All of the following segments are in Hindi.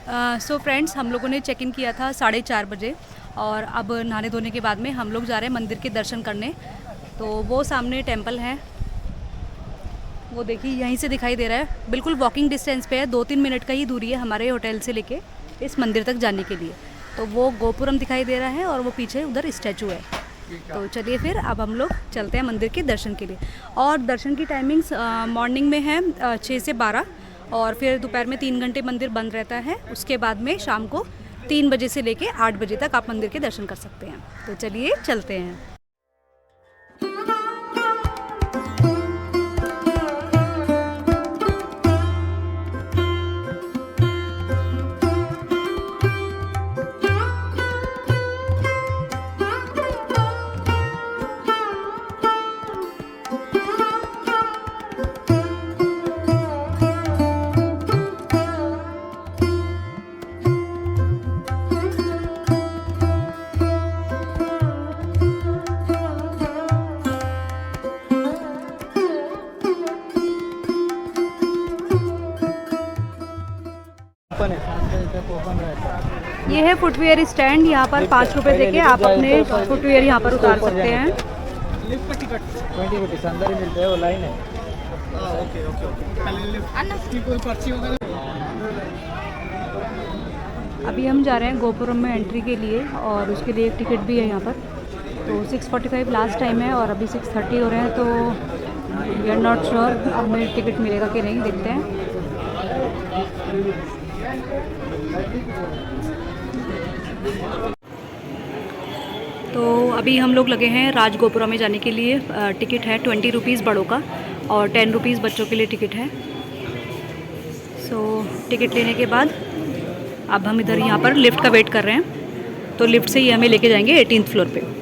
सो फ्रेंड्स, हम लोगों ने चेक इन किया था 4:30 बजे और अब नहाने धोने के बाद में हम लोग जा रहे हैं मंदिर के दर्शन करने। तो वो सामने टेंपल है, वो देखिए यहीं से दिखाई दे रहा है, बिल्कुल वॉकिंग डिस्टेंस पे है, 2-3 मिनट का ही दूरी है हमारे होटल से लेके इस मंदिर तक जाने के लिए। तो वो गोपुरम दिखाई दे रहा है और वो पीछे उधर स्टैचू है। तो चलिए फिर अब हम लोग चलते हैं मंदिर के दर्शन के लिए। और दर्शन की टाइमिंग्स मॉर्निंग में है 6 से 12 और फिर दोपहर में 3 घंटे मंदिर बंद रहता है। उसके बाद में शाम को 3 बजे से लेके 8 बजे तक आप मंदिर के दर्शन कर सकते हैं। तो चलिए चलते हैं। ये है फुटवेयर स्टैंड, यहाँ पर 5 रुपये देके आप अपने फुटवेयर यहाँ पर उतार सकते हैं। लिफ्ट का टिकट 20 रुपीस अंदर ही मिलते हैं, वो लाइन है। ओके ओके ओके, पहले लिफ्ट की कोई पर्ची वगैरह। अभी हम जा रहे हैं गोपुरम में एंट्री के लिए और उसके लिए एक टिकट भी है यहाँ पर। तो 6:45 लास्ट टाइम है और अभी 6:30 हो रहे हैं, तो वी आर नॉट श्योर हमें टिकट मिलेगा कि नहीं, देखते हैं। तो अभी हम लोग लगे हैं राजगोपुरा में जाने के लिए। टिकट है 20 रुपीज़ बड़ों का और 10 रुपीज़ बच्चों के लिए टिकट है। सो टिकट लेने के बाद अब हम इधर यहाँ पर लिफ्ट का वेट कर रहे हैं। तो लिफ्ट से ही हमें लेके जाएंगे 18th फ्लोर पे।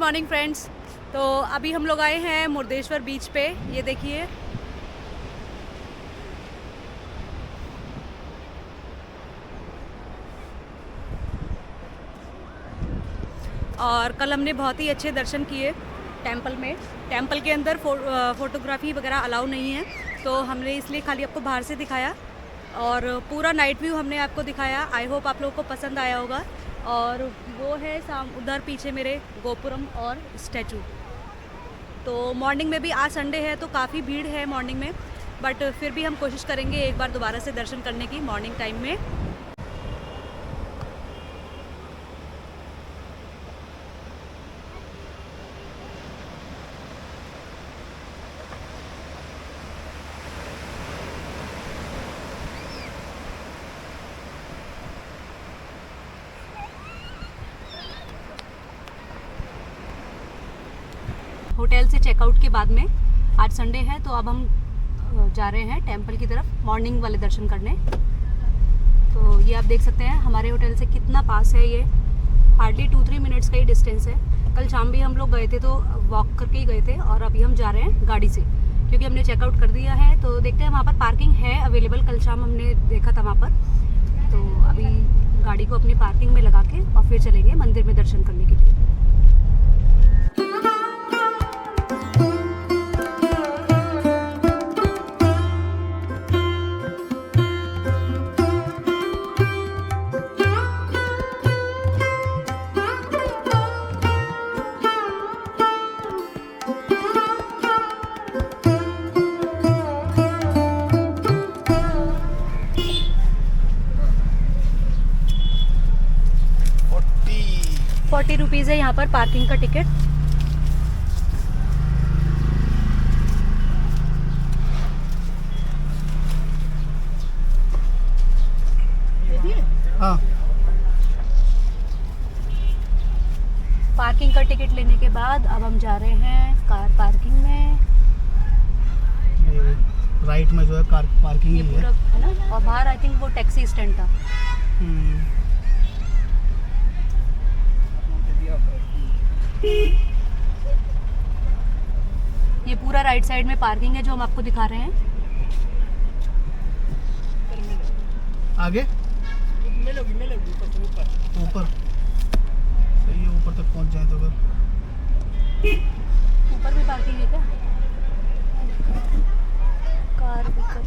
Morning friends. तो अभी हम लोग आए हैं मुर्देश्वर बीच पे, ये देखिए। और कल हमने बहुत ही अच्छे दर्शन किए टेंपल में। टेंपल के अंदर फोटोग्राफी वगैरह अलाउ नहीं है, तो हमने इसलिए खाली आपको बाहर से दिखाया और पूरा नाइट व्यू हमने आपको दिखाया। आई होप आप लोगों को पसंद आया होगा। और वो है उधर पीछे मेरे गोपुरम और स्टैचू। तो मॉर्निंग में भी, आज संडे है तो काफ़ी भीड़ है मॉर्निंग में, बट फिर भी हम कोशिश करेंगे एक बार दोबारा से दर्शन करने की मॉर्निंग टाइम में। होटल से चेकआउट के बाद में, आज संडे है तो अब हम जा रहे हैं टेंपल की तरफ मॉर्निंग वाले दर्शन करने। तो ये आप देख सकते हैं हमारे होटल से कितना पास है, ये हार्डली 2-3 मिनट्स का ही डिस्टेंस है। कल शाम भी हम लोग गए थे तो वॉक करके ही गए थे, और अभी हम जा रहे हैं गाड़ी से क्योंकि हमने चेकआउट कर दिया है। तो देखते हैं, वहाँ पर पार्किंग है अवेलेबल, कल शाम हमने देखा था वहाँ पर। तो अभी गाड़ी को अपनी पार्किंग में लगा के और फिर चलेंगे मंदिर में दर्शन करने के लिए। ₹40 है यहाँ पर पार्किंग का टिकट। हाँ, पार्किंग का टिकट लेने के बाद अब हम जा रहे हैं कार पार्किंग में। ये राइट में जो है कार पार्किंग ये ही पूरा है। है ना, और बाहर आई थिंक वो टैक्सी स्टैंड था। ये पूरा राइट साइड में पार्किंग है जो हम आपको दिखा रहे हैं। आगे ऊपर सही है, ऊपर तक पहुंच जाए तो फिर ऊपर भी पार्किंग है क्या? Car pickup.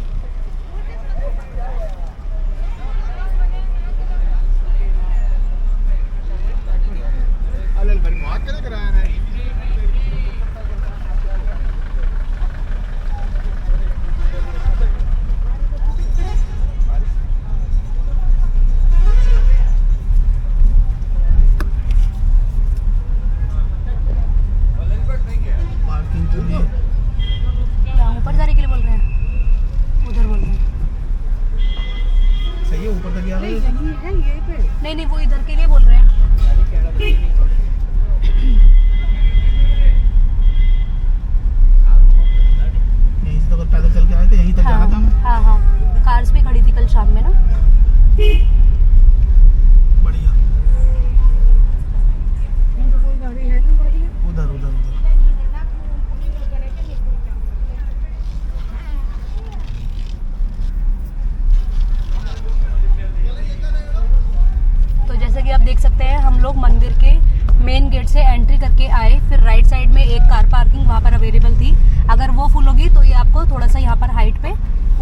पार्किंग के लिए यहाँ ऊपर जाने के लिए बोल रहे हैं, उधर बोल रहे हैं। सही है, ऊपर तक आ गए। नहीं नहीं, वो इधर के लिए बोल रहे हैं। यहीं से तो अगर पैदल चल के आए थे, यहीं तक जाना था हमें। हाँ हाँ, कार्स भी खड़ी थी कल शाम में ना। बढ़िया। उधर उधर उधर तो जैसे कि आप देख सकते हैं, हम लोग मंदिर के मेन गेट से एंट्री करके आए, फिर राइट साइड में एक कार पार्किंग वहाँ पर अवेलेबल थी। अगर वो फुल होगी तो ये आपको थोड़ा सा यहाँ पर हाइट पे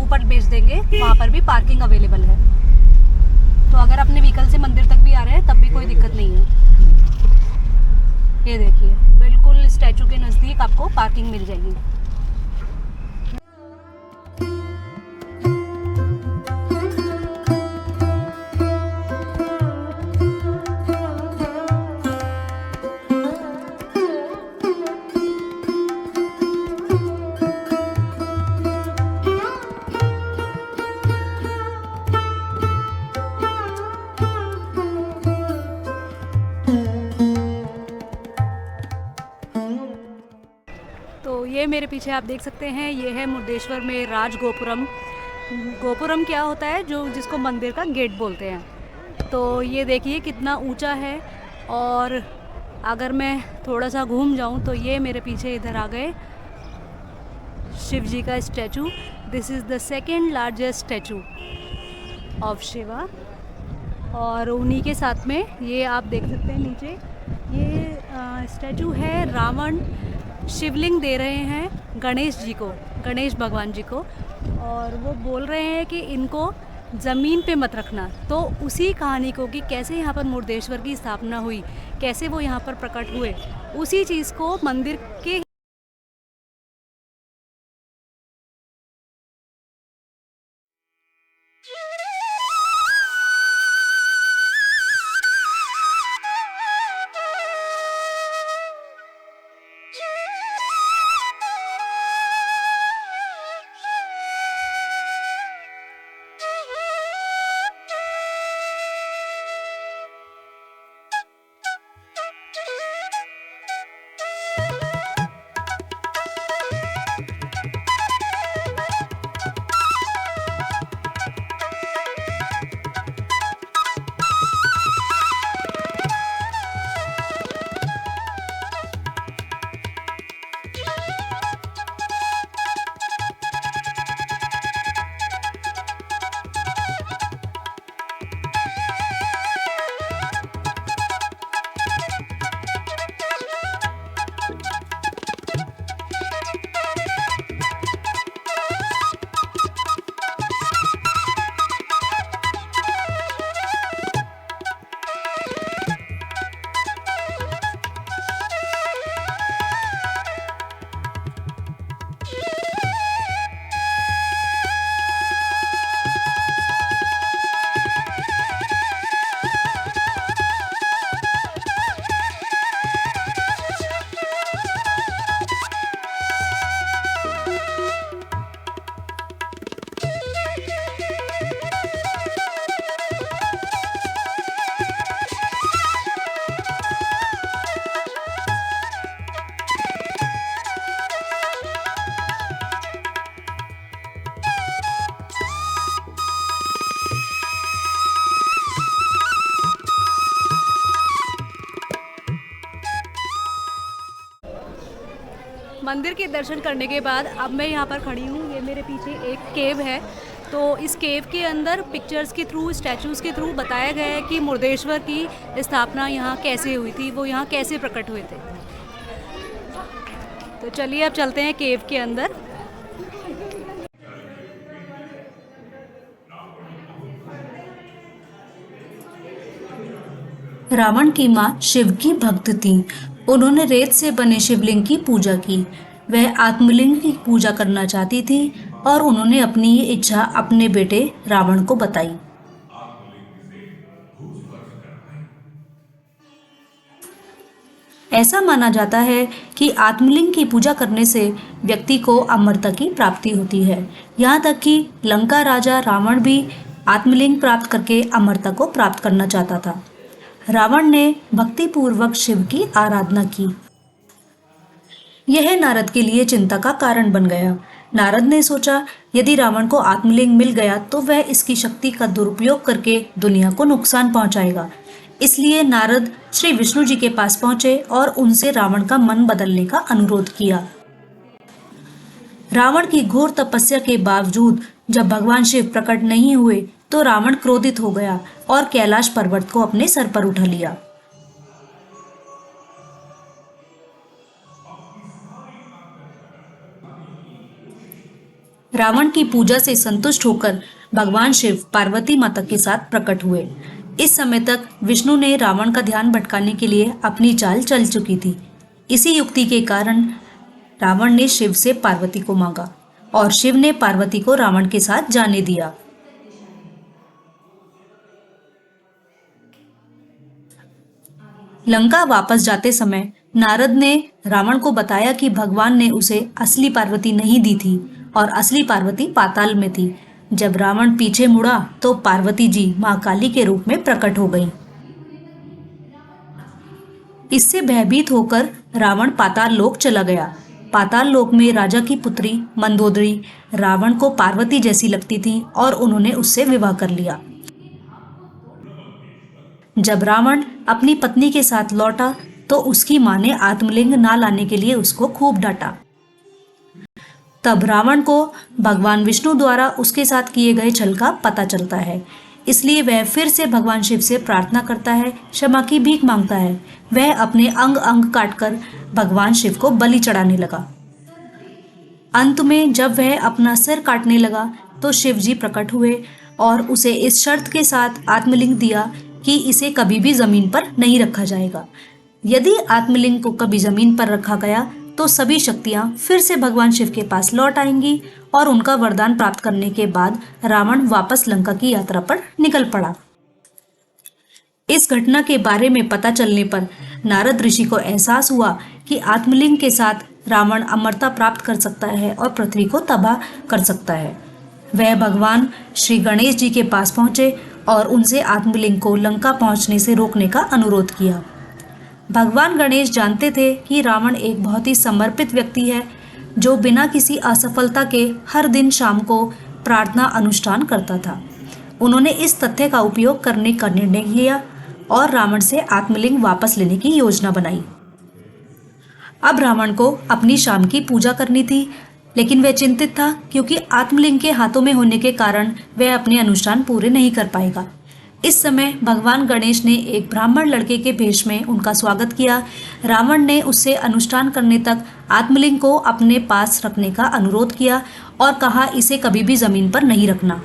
ऊपर भेज देंगे, वहाँ पर भी पार्किंग अवेलेबल है। तो अगर अपने व्हीकल से मंदिर तक भी आ रहे हैं तब भी कोई दिक्कत नहीं है। ये देखिए, बिल्कुल स्टैचू के नज़दीक आपको पार्किंग मिल जाएगी। तो ये मेरे पीछे आप देख सकते हैं, ये है मुर्देश्वर में राज गोपुरम। गोपुरम क्या होता है, जो जिसको मंदिर का गेट बोलते हैं। तो ये देखिए कितना ऊंचा है, और अगर मैं थोड़ा सा घूम जाऊं तो ये मेरे पीछे इधर आ गए शिव जी का statue. This is the second largest statue of Shiva. और उन्हीं के साथ में ये आप देख सकते हैं नीचे ये स्टैचू है। रावण शिवलिंग दे रहे हैं गणेश जी को, गणेश भगवान जी को, और वो बोल रहे हैं कि इनको ज़मीन पे मत रखना। तो उसी कहानी को कि कैसे यहाँ पर मुर्देश्वर की स्थापना हुई, कैसे वो यहाँ पर प्रकट हुए, उसी चीज़ को मंदिर के मंदिर के दर्शन करने के बाद अब मैं यहाँ पर खड़ी हूँ। ये मेरे पीछे एक केव है। तो इस केव के अंदर पिक्चर्स के थ्रू, स्टैचूज़ के थ्रू बताया गया है कि मुर्देश्वर की स्थापना यहाँ कैसे हुई थी, वो यहाँ कैसे प्रकट हुए थे। तो चलिए अब चलते हैं केव के अंदर। रावण की मां शिव की भक्त थी। उन्होंने रेत से बने शिवलिंग की पूजा की। वह आत्मलिंग की पूजा करना चाहती थी और उन्होंने अपनी ये इच्छा अपने बेटे रावण को बताई। ऐसा माना जाता है कि आत्मलिंग की पूजा करने से व्यक्ति को अमरता की प्राप्ति होती है। यहाँ तक कि लंका राजा रावण भी आत्मलिंग प्राप्त करके अमरता को प्राप्त करना चाहता था। रावण ने भक्तिपूर्वक शिव की आराधना की। यह नारद के लिए चिंता का कारण बन गया। नारद ने सोचा यदि रावण को आत्मलिंग मिल गया तो वह इसकी शक्ति का दुरुपयोग करके दुनिया को नुकसान पहुंचाएगा। इसलिए नारद श्री विष्णु जी के पास पहुंचे और उनसे रावण का मन बदलने का अनुरोध किया। रावण की घोर तपस्या के बावजूद जब भगवान शिव प्रकट नहीं हुए तो रावण क्रोधित हो गया और कैलाश पर्वत को अपने सर पर उठा लिया। रावण की पूजा से संतुष्ट होकर भगवान शिव पार्वती माता के साथ प्रकट हुए। इस समय तक विष्णु ने रावण का ध्यान भटकाने के लिए अपनी चाल चल चुकी थी। इसी युक्ति के कारण रावण ने शिव से पार्वती को मांगा और शिव ने पार्वती को रावण के साथ जाने दिया। लंका वापस जाते समय नारद ने रावण को बताया कि भगवान ने उसे असली पार्वती नहीं दी थी और असली पार्वती पाताल में थी। जब रावण पीछे मुड़ा तो पार्वती जी मां काली के रूप में प्रकट हो गई। इससे भयभीत होकर रावण पाताल लोक चला गया। पाताल लोक में राजा की पुत्री मंदोदरी रावण को पार्वती जैसी लगती थी और उन्होंने उससे विवाह कर लिया। जब रावण अपनी पत्नी के साथ लौटा तो उसकी माँ ने आत्मलिंग ना लाने के लिए उसको खूब डांटा। तब रावण को भगवान विष्णु द्वारा उसके साथ किए गए छल का पता चलता है, इसलिए वह फिर से भगवान शिव से प्रार्थना करता है, क्षमा की भीख मांगता है। वह अपने अंग अंग काटकर भगवान शिव को बलि चढ़ाने लगा। अंत में जब वह अपना सिर काटने लगा तो शिव जी प्रकट हुए और उसे इस शर्त के साथ आत्मलिंग दिया कि इसे कभी भी जमीन पर नहीं रखा जाएगा। यदि आत्मलिंग को कभी जमीन पर रखा गया तो सभी शक्तियां फिर से भगवान शिव के पास लौट आएंगी और उनका वरदान प्राप्त करने के बाद रावण वापस लंका की यात्रा पर निकल पड़ा। इस घटना के बारे में पता चलने पर नारद ऋषि को एहसास हुआ कि आत्मलिंग के साथ रावण अमरता प्राप्त कर सकता है और पृथ्वी को तबाह कर सकता है। वह भगवान श्री गणेश जी के पास पहुंचे और उनसे आत्मलिंग को लंका पहुंचने से रोकने का अनुरोध किया। भगवान गणेश जानते थे कि रावण एक बहुत ही समर्पित व्यक्ति है जो बिना किसी असफलता के हर दिन शाम को प्रार्थना अनुष्ठान करता था। उन्होंने इस तथ्य का उपयोग करने का निर्णय किया और रावण से आत्मलिंग वापस लेने की योजना बनाई। अब रावण को अपनी शाम की पूजा करनी थी, लेकिन वह चिंतित था क्योंकि आत्मलिंग के हाथों में होने के कारण वह अपने अनुष्ठान पूरे नहीं कर पाएगा। इस समय भगवान गणेश ने एक ब्राह्मण लड़के के भेष में उनका स्वागत किया। रावण ने उससे अनुष्ठान करने तक आत्मलिंग को अपने पास रखने का अनुरोध किया और कहा इसे कभी भी जमीन पर नहीं रखना।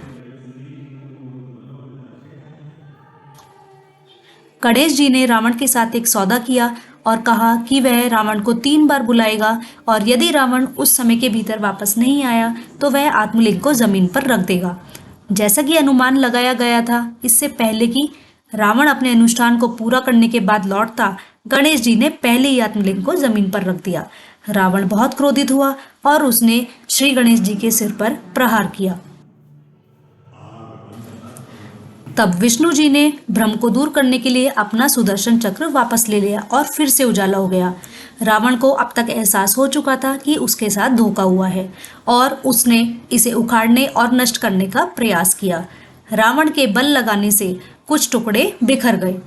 गणेश जी ने रावण के साथ एक सौदा किया और कहा कि वह रावण को 3 बार बुलाएगा और यदि रावण उस समय के भीतर वापस नहीं आया तो वह आत्मलिंग को जमीन पर रख देगा। जैसा कि अनुमान लगाया गया था, इससे पहले कि रावण अपने अनुष्ठान को पूरा करने के बाद लौटता, गणेश जी ने पहले ही आत्मलिंग को जमीन पर रख दिया। रावण बहुत क्रोधित हुआ और उसने श्री गणेश जी के सिर पर प्रहार किया। तब विष्णु जी ने भ्रम को दूर करने के लिए अपना सुदर्शन चक्र वापस ले लिया और फिर से उजाला हो गया। रावण को अब तक एहसास हो चुका था कि उसके साथ धोखा हुआ है और उसने इसे उखाड़ने और नष्ट करने का प्रयास किया। रावण के बल लगाने से कुछ टुकड़े बिखर गए।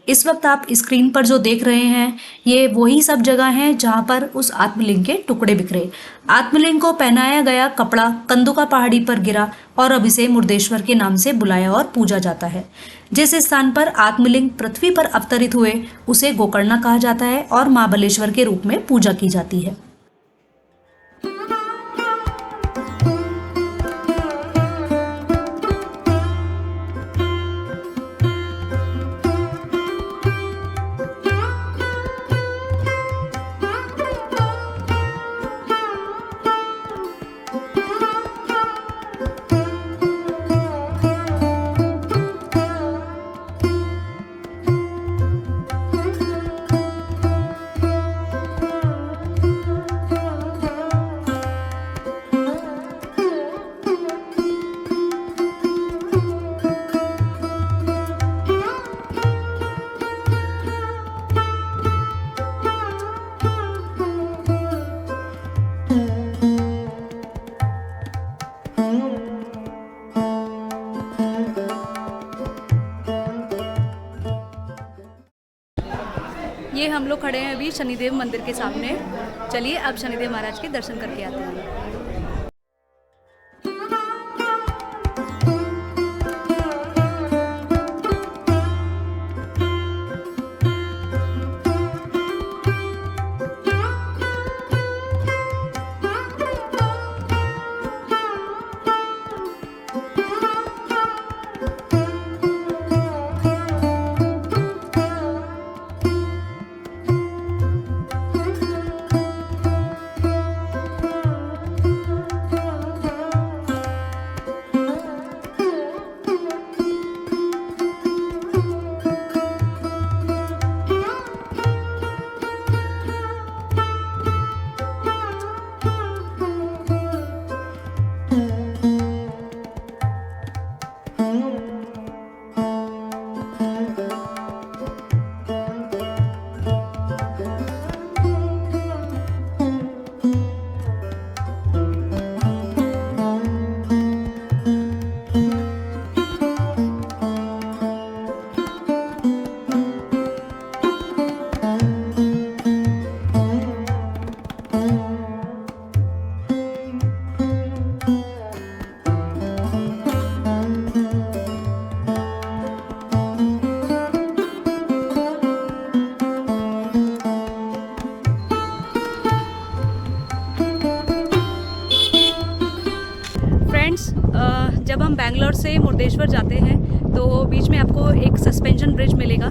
इस वक्त आप स्क्रीन पर जो देख रहे हैं ये वही सब जगह हैं जहां पर उस आत्मलिंग के टुकड़े बिखरे। आत्मलिंग को पहनाया गया कपड़ा कंदुका पहाड़ी पर गिरा और अब इसे मुर्देश्वर के नाम से बुलाया और पूजा जाता है। जिस स्थान पर आत्मलिंग पृथ्वी पर अवतरित हुए उसे गोकर्णा कहा जाता है और महाबलेश्वर के रूप में पूजा की जाती है। ये हम लोग खड़े हैं अभी शनिदेव मंदिर के सामने। चलिए अब शनिदेव महाराज के दर्शन करके आते हैं। बैंगलोर से मुर्देश्वर जाते हैं तो बीच में आपको एक सस्पेंशन ब्रिज मिलेगा।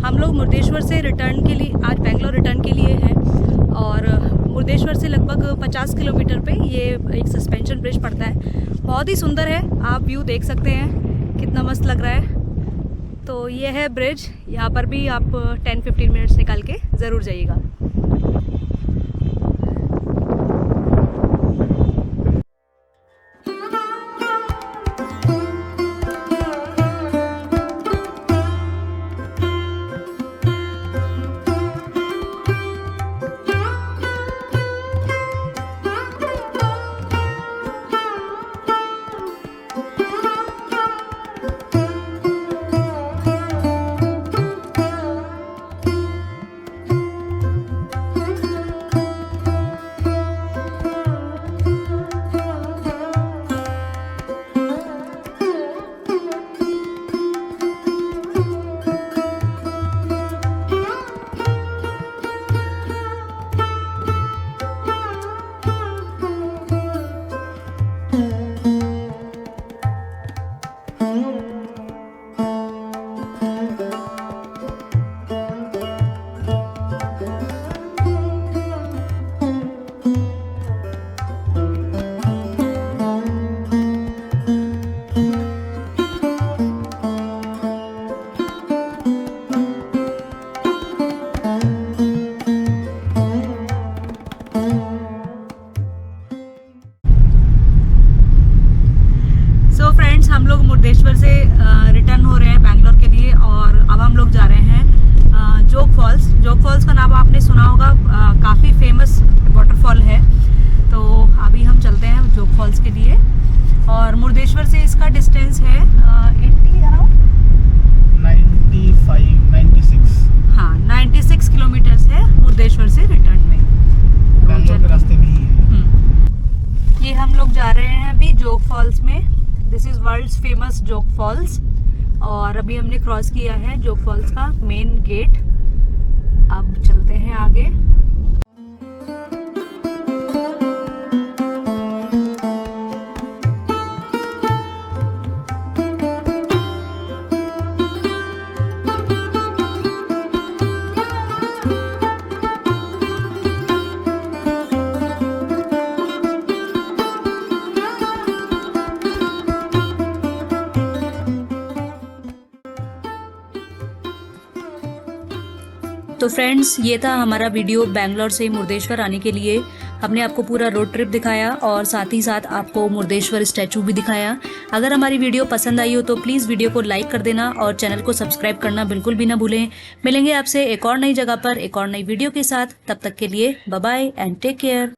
हम लोग मुर्देश्वर से रिटर्न के लिए आज बैंगलोर रिटर्न के लिए हैं और मुर्देश्वर से लगभग 50 किलोमीटर पे ये एक सस्पेंशन ब्रिज पड़ता है। बहुत ही सुंदर है, आप व्यू देख सकते हैं कितना मस्त लग रहा है। तो ये है ब्रिज, यहाँ पर भी आप 10-15 मिनट्स निकाल के ज़रूर जाइएगा। हम लोग मुर्देश्वर से रिटर्न हो रहे हैं बैंगलोर के लिए और अब हम लोग जा रहे हैं जोग फॉल्स। जोग फॉल्स का नाम आपने सुना होगा, काफ़ी फेमस वाटरफॉल है। तो अभी हम चलते हैं जोग फॉल्स के लिए और मुर्देश्वर से इसका डिस्टेंस है 80 अराउंड 96 हाँ 96 किलोमीटर्स है मुर्देश्वर से रिटर्न में। बैंगलोर के रास्ते में ही है। ये हम लोग जा रहे हैं अभी जोग फॉल्स में। दिस इज़ वर्ल्ड्स फेमस जोग फॉल्स और अभी हमने क्रॉस किया है जोग फॉल्स का मेन गेट। अब चलते हैं आगे। तो फ्रेंड्स, ये था हमारा वीडियो बैंगलोर से मुर्देश्वर आने के लिए। हमने आपको पूरा रोड ट्रिप दिखाया और साथ ही साथ आपको मुर्देश्वर स्टैचू भी दिखाया। अगर हमारी वीडियो पसंद आई हो तो प्लीज़ वीडियो को लाइक कर देना और चैनल को सब्सक्राइब करना बिल्कुल भी ना भूलें। मिलेंगे आपसे एक और नई जगह पर एक और नई वीडियो के साथ। तब तक के लिए bye bye and take care.